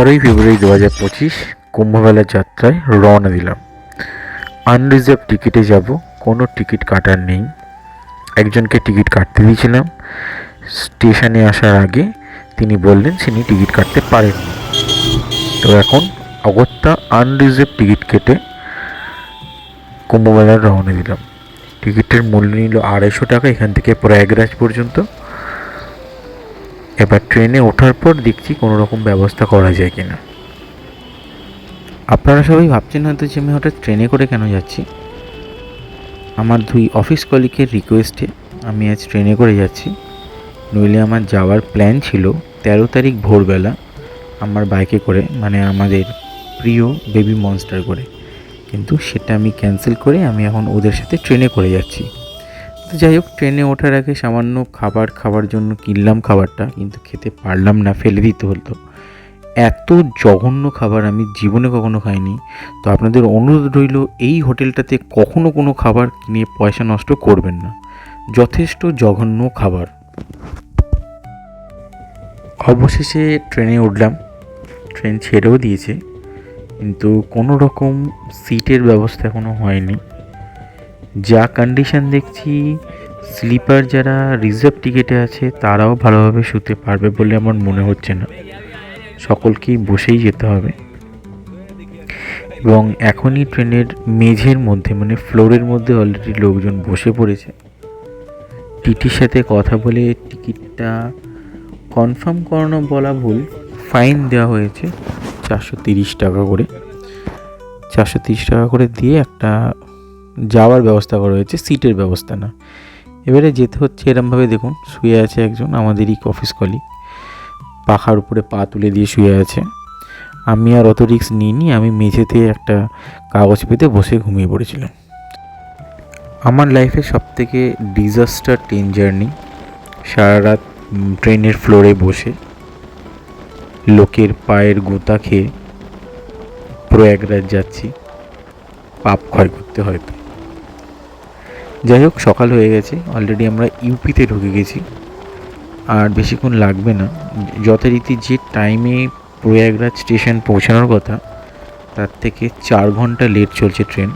ফেব্রুয়ারি 2025 কুম্ভমেলার যাত্রায় রওনা দিলাম। আনরিজার্ভ টিকিটে যাব, কোনো টিকিট কাটার নেই। একজনকে টিকিট কাটতে দিয়েছিলাম, স্টেশনে আসার আগে তিনি বললেন তিনি টিকিট কাটতে পারেননি। তো এখন অগত্যা আনরিজার্ভ টিকিট কেটে কুম্ভমেলার রওনা দিলাম। টিকিটের মূল্য নিল 250 টাকা এখান থেকে প্রয়াগরাজ পর্যন্ত। এবার ট্রেনে ওঠার পর দেখছি কোনো রকম ব্যবস্থা করা যায় কিনা। আপনারা সবাই ভাবছেন হয়তো যে আমি হঠাৎ ট্রেনে করে কেন যাচ্ছি। আমার 2 অফিস কলিগের রিকোয়েস্টে আমি আজ ট্রেনে করে যাচ্ছি। নইলে আমার যাওয়ার প্ল্যান ছিল 13 তারিখ ভোরবেলা আমার বাইকে করে, মানে আমাদের প্রিয় বেবি মনস্টার করে, কিন্তু সেটা আমি ক্যান্সেল করে আমি এখন ওদের সাথে ট্রেনে করে যাচ্ছি। তো যাই হোক, ট্রেনে ওঠার আগে সামান্য খাবার জন্য কিনলাম খাবারটা, কিন্তু খেতে পারলাম না, ফেলে দিতে হতো। এত জঘন্য খাবার আমি জীবনে কখনো খাইনি। তো আপনাদের অনুরোধ রইল, এই হোটেলটাতে কখনো কোনো খাবার কিনে পয়সা নষ্ট করবেন না, যথেষ্ট জঘন্য খাবার। অবশেষে ট্রেনে উঠলাম, ট্রেন ছেড়েও দিয়েছে, কিন্তু কোনো রকম সিটের ব্যবস্থা এখনও হয়নি। যা কন্ডিশন দেখছি, স্লিপার যারা রিজার্ভ টিকিটে আছে তারাও ভালোভাবে শুতে পারবে বলে আমার মনে হচ্ছে না, সকলকেই বসেই যেতে হবে। এবং এখনই ট্রেনের মেঝের মধ্যে, মানে ফ্লোরের মধ্যে অলরেডি লোকজন বসে পড়েছে। টিটির সাথে কথা বলে টিকিটটা কনফার্ম করানো বলা ভুল, ফাইন দেওয়া হয়েছে 430 টাকা করে। 430 টাকা করে দিয়ে একটা যাওয়ার ব্যবস্থা করা হয়েছে, সিটের ব্যবস্থা না। এবারে যেতে হচ্ছে এরমভাবে, দেখুন শুয়ে আছে একজন আমাদেরই অফিস কলিগ, পাখার উপরে পা তুলে দিয়ে শুয়ে আছে। আমি আর অত রিস্ক নিইনি, আমি মেঝেতে একটা কাগজ পেতে বসে ঘুমিয়ে পড়েছিলাম। আমার লাইফের সবথেকে ডিজাস্টার ট্রেন জার্নি। সারা রাত ট্রেনের ফ্লোরে বসে লোকের পায়ের গোতা খেয়ে প্রয়াগরাজ যাচ্ছি, পাপ ক্ষয় করতে হয়তো। যাই হোক, সকাল হয়ে গেছে, অলরেডি আমরা ইউপিতে ঢুকে গেছি, আর বেশিক্ষণ লাগবে না। যথারীতি যে টাইমে প্রয়াগরাজ স্টেশন পৌঁছানোর কথা তার থেকে 4 ঘন্টা লেট চলছে ট্রেন।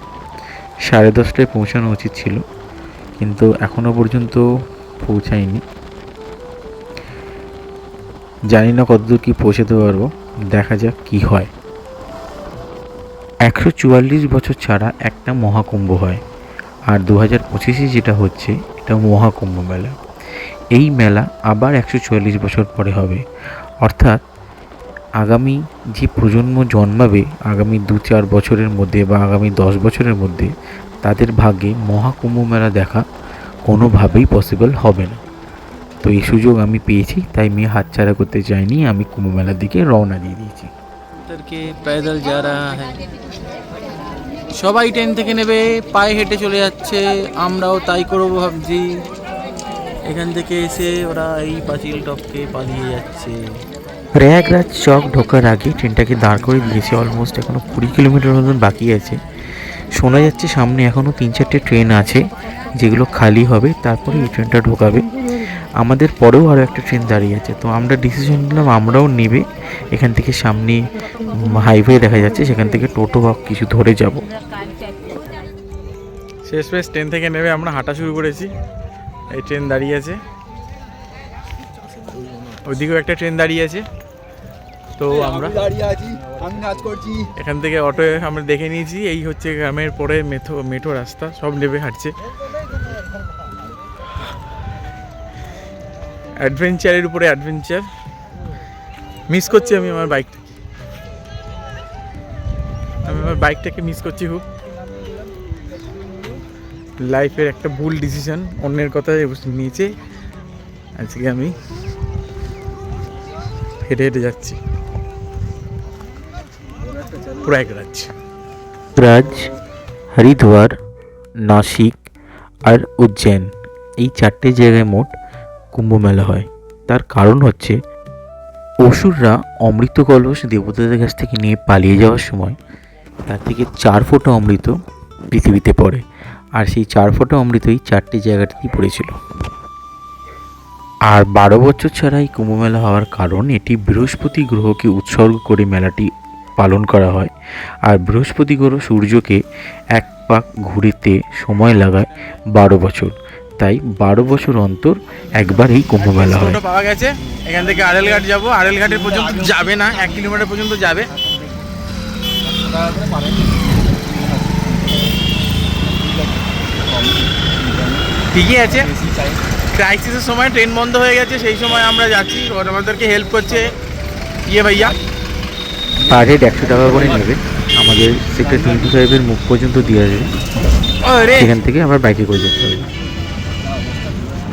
10:30টায় পৌঁছানো উচিত ছিল, কিন্তু এখনও পর্যন্ত পৌঁছায়নি। জানি না কতদূর কি পৌঁছাতে পারবো, দেখা যাক কি হয়। 144 বছর ছাড়া একটা মহাকুম্ভ হয়, আর 2025 যেটা হচ্ছে এটা মহাকুম্ভ মেলা। এই মেলা আবার 144 বছর পরে হবে, অর্থাৎ আগামী যে প্রজন্ম জন্মাবে আগামী 2-4 বছরের মধ্যে বা আগামী 10 বছরের মধ্যে, তাদের ভাগ্যে মহাকুম্ভ মেলা দেখা কোনোভাবেই পসিবল হবে না। তো এই সুযোগ আমি পেয়েছি, তাই আমি হাতছাড়া করতে চাইনি, আমি কুম্ভ মেলার দিকে রওনা দিয়ে দিয়েছি। पैदल जा रहा है, সবাই ট্রেন থেকে নেবে, পায়ে হেঁটে চলে যাচ্ছে, আমরাও তাই করবো ভাবছি। এখান থেকে এসে ওরা এই পাঁচিল টপকে পালিয়ে যাচ্ছে। প্রয়াগরাজ চক ঢোকার আগে ট্রেনটাকে দাঁড় করে দিয়েছে, অলমোস্ট এখনও 20 কিলোমিটার মতন বাকি আছে। শোনা যাচ্ছে সামনে এখনও 3-4টে ট্রেন আছে যেগুলো খালি হবে, তারপরে এই ট্রেনটা ঢোকাবে। আমাদের পরেও আরও একটা ট্রেন দাঁড়িয়ে আছে, তো আমরা ডিসিশন নিলাম আমরাও নেবে এখান থেকে সামনে হাইওয়ে দেখা যাচ্ছে, সেখান থেকে টোটো বা কিছু ধরে যাব। শেষ ট্রেন থেকে নেবে আমরা হাঁটা শুরু করেছি। এই ট্রেন দাঁড়িয়ে আছে, ওইদিকেও একটা ট্রেন দাঁড়িয়ে আছে। তো আমরা এখান থেকে অটো আমরা দেখে নিয়েছি, এই হচ্ছে গ্রামের পরে মেঠো রাস্তা, সব নেবে হাঁটছে। অ্যাডভেঞ্চারের উপরে অ্যাডভেঞ্চার। মিস করছি আমি আমার বাইকটাকে মিস করছি খুব। লাইফের একটা ভুল ডিসিশন, অন্যের কথা নিয়েছে। আজকে আমি হেঁটে হেঁটে যাচ্ছি প্রয়াগরাজ। হরিদ্বার, নাসিক আর উজ্জৈন, এই 4টে জায়গায় মোট কুম্ভ মেলা হয়। তার কারণ হচ্ছে অসুররা অমৃত কলস দেবতাদের কাছ থেকে নিয়ে পালিয়ে যাওয়ার সময় তার থেকে 4 ফোঁটা অমৃত পৃথিবীতে পড়ে, আর সেই 4 ফোঁটা অমৃতই 4টে জায়গাতেই পড়েছিল। আর 12 বছর ছাড়া এই কুম্ভ মেলা হওয়ার কারণ এটি বৃহস্পতি গ্রহকে উৎসর্গ করে মেলাটি পালন করা হয়। আর বৃহস্পতি গ্রহ সূর্যকে এক পাক ঘুরিতে সময় লাগায় 12 বছর, তাই 12 বছর অন্তর একবার এই কুম্ভ মেলা হয়। পাওয়া গেছে, এখান থেকে আড়েল ঘাট যাবো। আড়েল ঘাটের পর্যন্ত যাবে না, 1 কিলোমিটার পর্যন্ত যাবে। ঠিকই আছে, ক্রাইসিসের সময় ট্রেন বন্ধ হয়ে গেছে, সেই সময় আমরা যাচ্ছি। ওরা আমাদেরকে হেল্প করছে ভাইয়া। পার হেড 100 টাকা করে নেবে, আমাদের সেক্টর 25-এর মুখ পর্যন্ত দিয়ে আসবে। अरे সেখান থেকে আবার বাইকে করে যেতে হবে।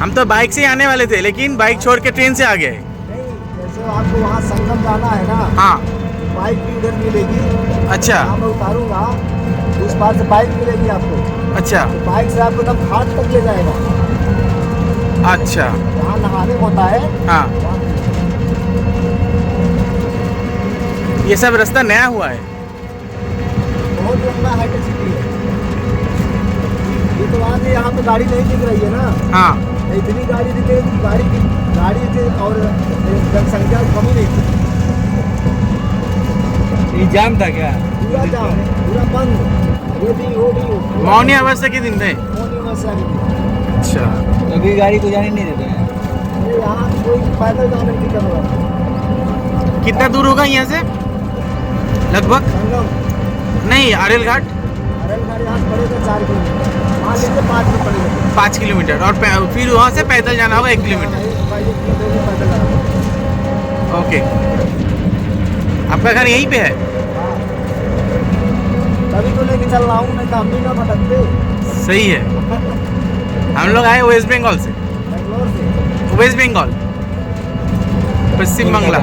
हम तो बाइक से ही आने वाले थे, लेकिन बाइक छोड़ के ट्रेन से आ गए। जैसे आपको वहाँ संगम जाना है ना, हाँ, बाइक भी उधर मिलेगी। अच्छा यहाँ मैं उतारूंगा, उस पार से बाइक मिलेगी आपको। अच्छा तो बाइक से आपको तब घाट तक ले जाएगा, अच्छा। जहाँ नहाने होता है हाँ, वहाँ। ये सब रास्ता नया हुआ है। बहुत लंबा हाईटेक सिटी है ये। तो वहाँ से यहाँ पे गाड़ी नहीं दिख रही है ना, हाँ, इतनी गाड़ी दिखेगी, गाड़ी थी और जनसंख्या कमी नहीं थी। ये जाम था क्या? पूरा जाम, पूरा बंद, ये भी वो भी। मौनी अवस्था के दिन थे। मौनी अमावस्या के दिन। अच्छा, अभी गाड़ी को जाने नहीं देते हैं। अरे यहाँ कोई पैदल जाने की दिक्कत होगा। कितना दूर होगा यहाँ से लगभग? संगम नहीं, आड़ेल घाट अरल गाड़ी यहाँ पड़ेगा 4 किलोमीटर, वहाँ लेके 5 में पड़ेगा। 5 किलोमीटर, और फिर वहाँ से पैदल जाना होगा 1 किलोमीटर। पहले पैदल जाना होगा। ओके, आपका घर यहीं पे है? तभी तो लेके चल रहा हूँ, नहीं तो हम भी ना भटकते। सही है। हम लोग आए वेस्ट बंगाल से। बेंगलोर से। वेस्ट बंगाल, पश्चिम बांग्ला,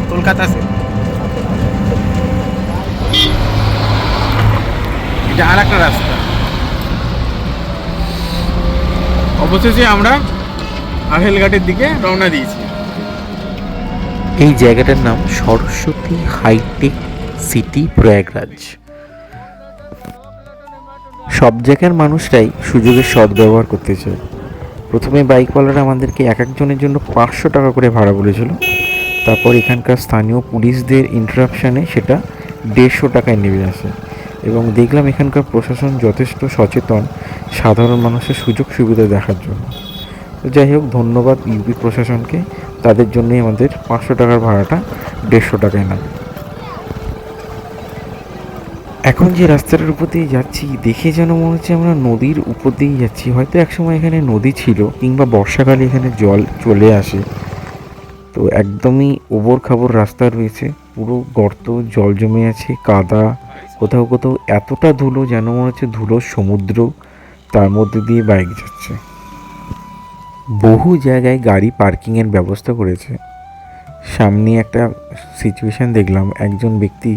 कोलकाता से। এটা আর একটা রাস্তা। অবশেষে আমরা আহেল ঘাটের দিকে রওনা দিয়েছি। এই জায়গাটার নাম সরস্বতী হাইটেক সিটি প্রয়াগরাজ। সব জায়গার মানুষরাই সুযোগের সদ্ব্যবহার করতে চায়। প্রথমে বাইকওয়ালারা আমাদেরকে এক একজনের জন্য 500 টাকা করে ভাড়া বলেছিল, তারপর এখানকার স্থানীয় পুলিশদের ইন্টারাপশানে সেটা 150 টাকায় নেমে আসে। এবং দেখলাম এখানকার প্রশাসন যথেষ্ট সচেতন সাধারণ মানুষের সুযোগ সুবিধা দেখার জন্য। তো যাই হোক, ধন্যবাদ ইউপি প্রশাসনকে, তাদের জন্যই আমাদের 500 টাকার ভাড়াটা 150 টাকায় নামে। এখন যে রাস্তাটার উপর দিয়ে যাচ্ছি দেখে যেন মনে হচ্ছে আমরা নদীর উপর দিয়েই যাচ্ছি। হয়তো একসময় এখানে নদী ছিল, কিংবা বর্ষাকালে এখানে জল চলে আসে। তো একদমই ওবর খাবর রাস্তা রয়েছে, পুরো গর্ত, জল জমে আছে, কাদা, কোথাও কোথাও এতটা ধুলো যেন মনে হচ্ছে ধুলোর সমুদ্র, তার মধ্যে দিয়ে বাইক যাচ্ছে। বহু জায়গায় গাড়ি পার্কিংয়ের ব্যবস্থা করেছে। সামনে একটা সিচুয়েশান দেখলাম, একজন ব্যক্তি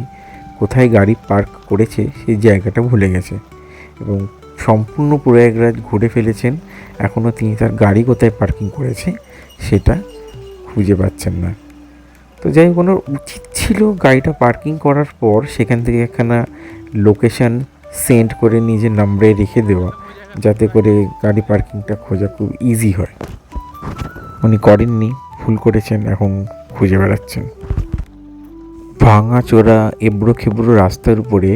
কোথায় গাড়ি পার্ক করেছে সেই জায়গাটা ভুলে গেছে এবং সম্পূর্ণ প্রয়াগরাজ ঘুরে ফেলেছেন। এখনও তিনি তার গাড়ি কোথায় পার্কিং করেছে সেটা খুঁজে পাচ্ছেন না। তো যাই হোক, ওনার উচিত ছিল গাড়িটা পার্কিং করার পর সেখান থেকে একখানা লোকেশান সেন্ড করে নিজের নাম্বারে রেখে দেওয়া, যাতে করে গাড়ি পার্কিংটা খোঁজা খুব ইজি হয়। উনি করেননি, ভুল করেছেন, এখন খুঁজে বেড়াচ্ছেন। ভাঙা চোরা এবড়ো খেবড়ো রাস্তার উপরে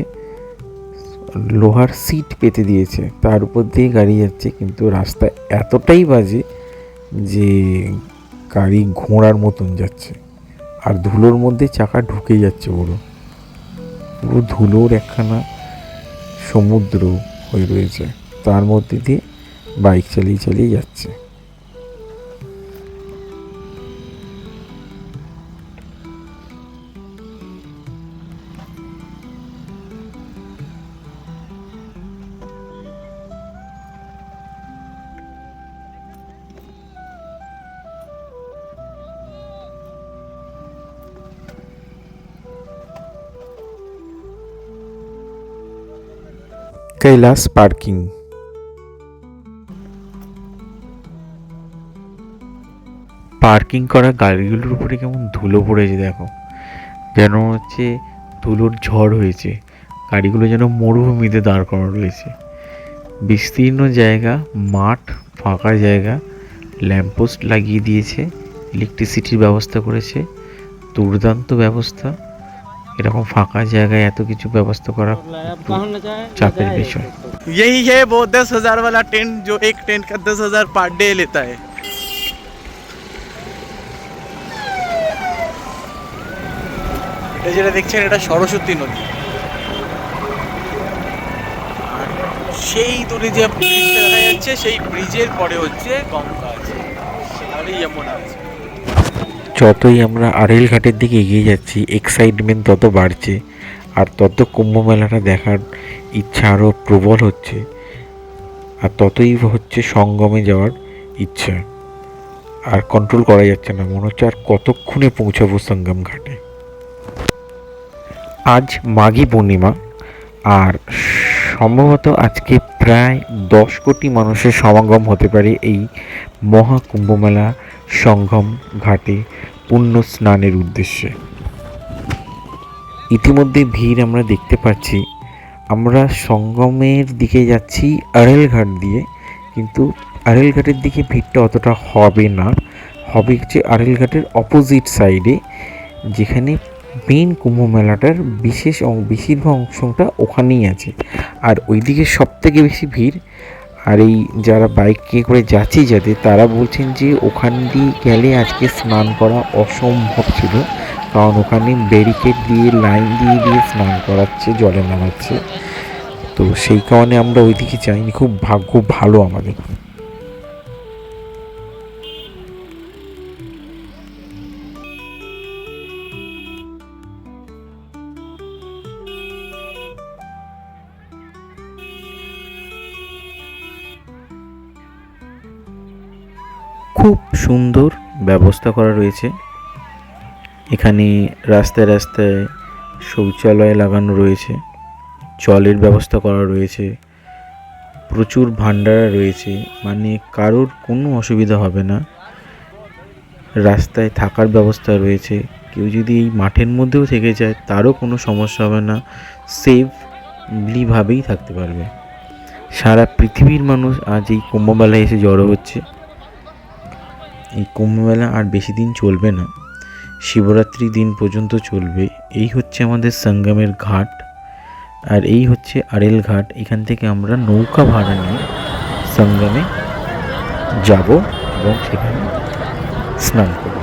লোহার সিট পেতে দিয়েছে, তার উপর দিয়ে গাড়ি যাচ্ছে, কিন্তু রাস্তা এতটাই বাজে যে গাড়ি ঘোড়ার মতন যাচ্ছে, আর ধুলোর মধ্যে চাকা ঢুকে যাচ্ছে। পুরো ধুলোর একখানা সমুদ্র হয়ে রয়েছে, তার মধ্যে দিয়ে বাইক চালিয়ে চালিয়ে যাচ্ছে। কৈলাস পার্কিং। পার্কিং করা গাড়িগুলোর উপরে কেমন ধুলো পড়েছে দেখো, যেন হচ্ছে ধুলোর ঝড় হয়েছে। গাড়িগুলো যেন মরুভূমিতে দাঁড় করানো রয়েছে। বিস্তীর্ণ জায়গা, মাঠ, ফাঁকা জায়গা, ল্যাম্পপোস্ট লাগিয়ে দিয়েছে, ইলেকট্রিসিটির ব্যবস্থা করেছে, দুর্দান্ত ব্যবস্থা। এরকম ফাঁকা জায়গায় এত কিছু ব্যবস্থা করা একটু চাপের বিষয়। यही है वो 10,000 वाला टेंट जो एक टेंट का 10,000 पर डे लेता है। এটা যেটা দেখছেন এটা সরস্বতী নদী, আর সেই দূরে যে ব্রিজটা দেখা যাচ্ছে সেই ব্রিজের পরে হচ্ছে গঙ্গা আছে, আর যমুনা আছে। যতই আমরা আড়েল ঘাটের দিকে এগিয়ে যাচ্ছি এক্সাইটমেন্ট তত বাড়ছে, আর তত কুম্ভ মেলাটা দেখার ইচ্ছা আরও প্রবল হচ্ছে, আর ততই হচ্ছে সঙ্গমে যাওয়ার ইচ্ছা। আর কন্ট্রোল করা যাচ্ছে না, মনে হচ্ছে আর কতক্ষণে পৌঁছাবো সঙ্গম ঘাটে। আজ মাঘী পূর্ণিমা, আর সম্ভবত আজকে প্রায় 10 কোটি মানুষের সমাগম হতে পারে এই মহা কুম্ভমেলা সঙ্গম ঘাটে পুণ্য স্নানের উদ্দেশ্যে। ইতিমধ্যে ভিড় আমরা দেখতে পাচ্ছি। আমরা সঙ্গমের দিকে যাচ্ছি আড়েল ঘাট দিয়ে, কিন্তু আড়েল ঘাটের দিকে ভিড়টা অতটা হবে না, হবে হচ্ছে আড়েল ঘাটের অপোজিট সাইডে, যেখানে মেন কুম্ভ মেলাটার বেশিরভাগ অংশটা ওখানেই আছে। আর ওইদিকে সব থেকে বেশি ভিড়। আর এই যারা বাইকে করে যাচ্ছি যাদের, তারা বলছেন যে ওখান দিয়ে গেলে আজকে স্নান করা অসম্ভব ছিল, কারণ ওখানে ব্যারিকেড দিয়ে লাইন দিয়ে দিয়ে স্নান করাচ্ছে, জলে নামাচ্ছে। তো সেই কারণে আমরা ওইদিকে যাইনি। খুব ভাগ্য ভালো আমাদের। খুব সুন্দর ব্যবস্থা করা রয়েছে এখানে। রাস্তায় রাস্তায় শৌচালয় লাগানো রয়েছে, জলের ব্যবস্থা করা রয়েছে, প্রচুর ভান্ডারা রয়েছে, মানে কারোর কোনো অসুবিধা হবে না। রাস্তায় থাকার ব্যবস্থা রয়েছে, কেউ যদি এই মাঠের মধ্যেও থেকে যায় তারও কোনো সমস্যা হবে না, সেফলিভাবেই থাকতে পারবে। সারা পৃথিবীর মানুষ আজ এই কুম্ভমেলায় এসে জড়ো হচ্ছে। এই কুম্ভমেলা আর বেশি দিন চলবে না, শিবরাত্রি দিন পর্যন্ত চলবে। এই হচ্ছে আমাদের সঙ্গমের ঘাট, আর এই হচ্ছে আড়েল ঘাট। এখান থেকে আমরা নৌকা ভাড়া নিয়ে সঙ্গমে যাব এবং সেখানে স্নান করব।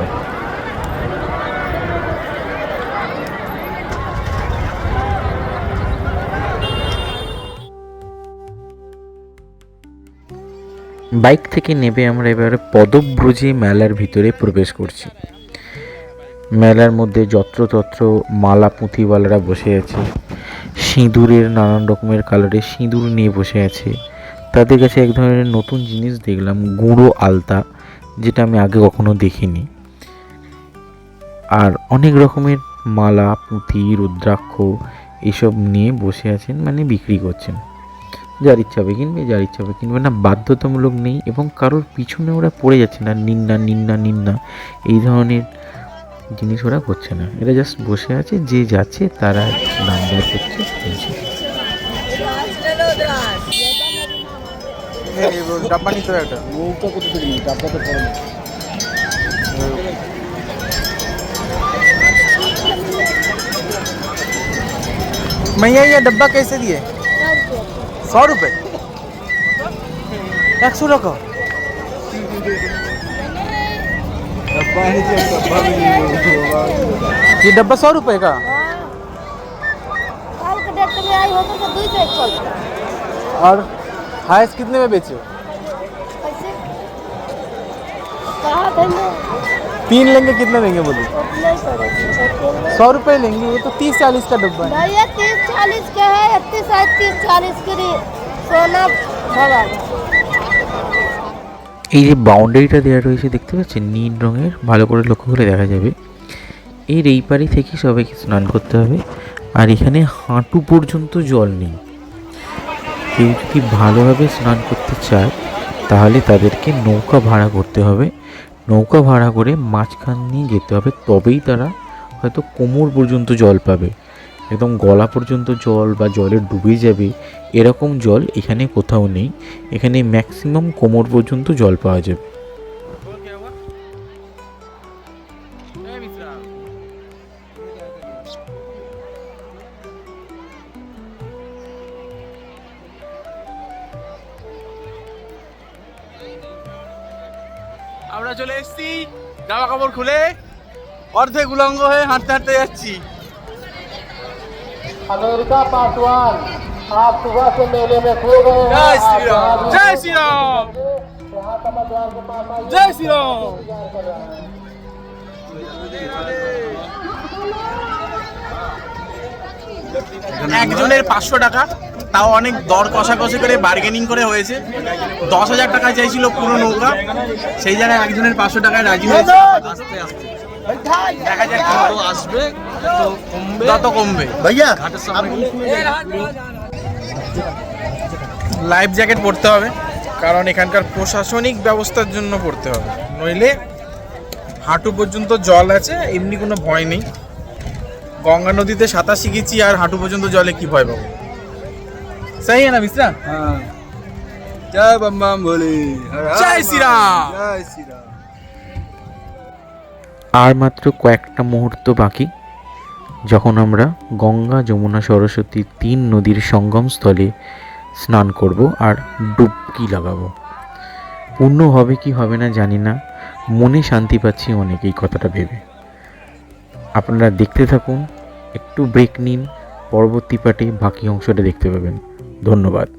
বাইক থেকে নেমে আমরা এবারে পদব্রজে মেলার ভিতরে প্রবেশ করছি। মেলার মধ্যে যত্রতত্র মালা পুঁথিওয়ালারা বসে আছে, সিঁদুরের নানান রকমের কালারের সিঁদুর নিয়ে বসে আছে। তাদের কাছে এক ধরনের নতুন জিনিস দেখলাম, গুঁড়ো আলতা, যেটা আমি আগে কখনো দেখিনি। আর অনেক রকমের মালা পুঁথি রুদ্রাক্ষ এসব নিয়ে বসে আছেন, মানে বিক্রি করছেন। যার ইচ্ছা হবে কিনবে, যার ইচ্ছা হবে কিনবে না, বাধ্যতামূলক নেই। এবং কারোর পিছনে ওরা পড়ে যাচ্ছে না, নিন্না নিন্না নিন্না এই ধরনের জিনিস ওরা করছে না। এরা জাস্ট বসে আছে, যে যাচ্ছে তারা দাম দর করছে, কিনছে। ডাব্বা নিতে হবে একটা। নৌকা কত থেকে নিই, ডাব্বা তো পড়ে না। भैया ये डब्बा कैसे दिए? 100 रुपये। 100 টাকা। डब्बा है जी, डब्बा भी नहीं है। ये डब्बा 100 रुपये का। कल के डेट में आई होकर के 200 चल। और हाइस कितने में बेचे हो? कैसे? कहाँ देंगे? 3 लेंगे कितने देंगे बोलो? नहीं पड़ेगा। 100 रुपये लेंगे, ये तो 30-40 का डब्बा है। भैया 30-40 के है, 30-40 के लिए सोना भरा। এই যে বাউন্ডারিটা দেওয়া রয়েছে দেখতে পাচ্ছেন, নীল রঙের, ভালো করে লক্ষ্য করে দেখা যাবে। এর এই পারি থেকে সবাইকে স্নান করতে হবে। আর এখানে হাঁটু পর্যন্ত জল নেই। কেউ যদি ভালোভাবে স্নান করতে চায় তাহলে তাদেরকে নৌকা ভাড়া করতে হবে। নৌকা ভাড়া করে মাঝখান নিয়ে যেতে হবে, তবেই তারা হয়তো কোমর পর্যন্ত জল পাবে। একদম গলা পর্যন্ত জল বা জলে ডুবে যাবে এরকম জল এখানে কোথাও নেই। এখানে ম্যাক্সিমাম কোমর পর্যন্ত জল পাওয়া যাবে। আমরা চলে এসেছি জামা কাপড় খুলে অর্ধেক উলঙ্গ হয়ে হাঁটতে হাঁটতে যাচ্ছি। अमेरिका पासवान आप सुबह से मेले में सो गए हैं। জয় শ্রীরাম, জয় শ্রীরাম, জয় শ্রীরাম। একজনের 500 টাকা, তাও অনেক দর কষাকষি করে বার্গেনিং করে হয়েছে। 10,000 টাকা চাইছিল পুরো নৌকা, সেই জায়গায় একজনের 500 টাকায় রাজি হয়েছে। দেখা যাক কত আসবে, যত কমবে। भैया লাইফ জ্যাকেট পরতে হবে, কারণ এখানকার প্রশাসনিক ব্যবস্থার জন্য পড়তে হবে, নইলে হাঁটু পর্যন্ত জল আছে, এমনি কোনো ভয় নেই। গঙ্গা নদীতে সাঁতার শিখেছি, আর হাঁটু পর্যন্ত জলে কি ভয় পাবো? সেই না মিশ্রা? हाँ जय बम बम भोले জয় শ্রীরাম। जय श्री राम। আর মাত্র কয়েকটা মুহূর্ত বাকি, যখন আমরা গঙ্গা যমুনা সরস্বতী 3 নদীর সঙ্গমস্থলে স্নান করব আর ডুবকি লাগাবো। পূর্ণ হবে কি হবে না জানি না, মনে শান্তি পাচ্ছি অনেক এই কথাটা ভেবে। আপনারা দেখতে থাকুন, একটু ব্রেক নিন, পরবর্তী পার্টে বাকি অংশটা দেখতে পাবেন। ধন্যবাদ।